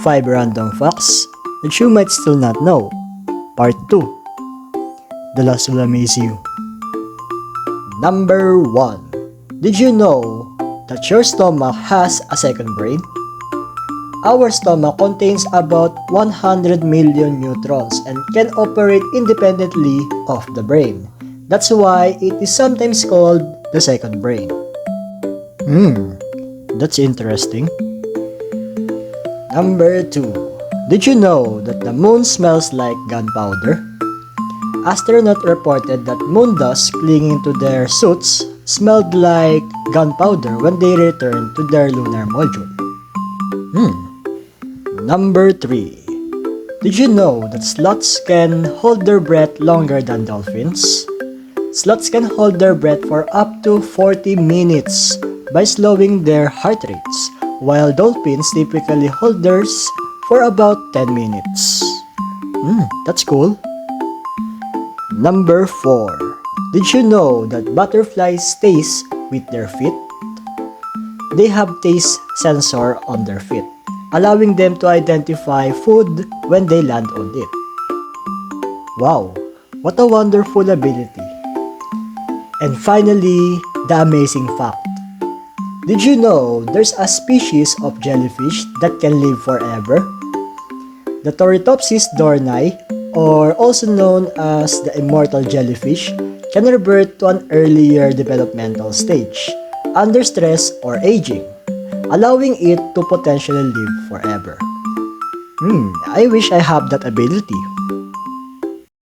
5 random facts that you might still not know. Part 2. The last will amaze you. Number 1. Did you know that your stomach has a second brain? Our stomach contains about 100 million neutrons and can operate independently of the brain. That's why it is sometimes called the second brain. That's interesting. Number 2. Did you know that the moon smells like gunpowder? Astronauts reported that moon dust clinging to their suits smelled like gunpowder when they returned to their lunar module. Number 3. Did you know that sloths can hold their breath longer than dolphins? Sloths can hold their breath for up to 40 minutes by slowing their heart rates, while dolphins typically hold theirs for about 10 minutes. That's cool. Number 4. Did you know that butterflies taste with their feet? They have taste sensor on their feet, allowing them to identify food when they land on it. Wow, what a wonderful ability. And finally, the amazing fact. Did you know there's a species of jellyfish that can live forever? The Turritopsis dohrnii, or also known as the immortal jellyfish, can revert to an earlier developmental stage, under stress or aging, allowing it to potentially live forever. I wish I have that ability.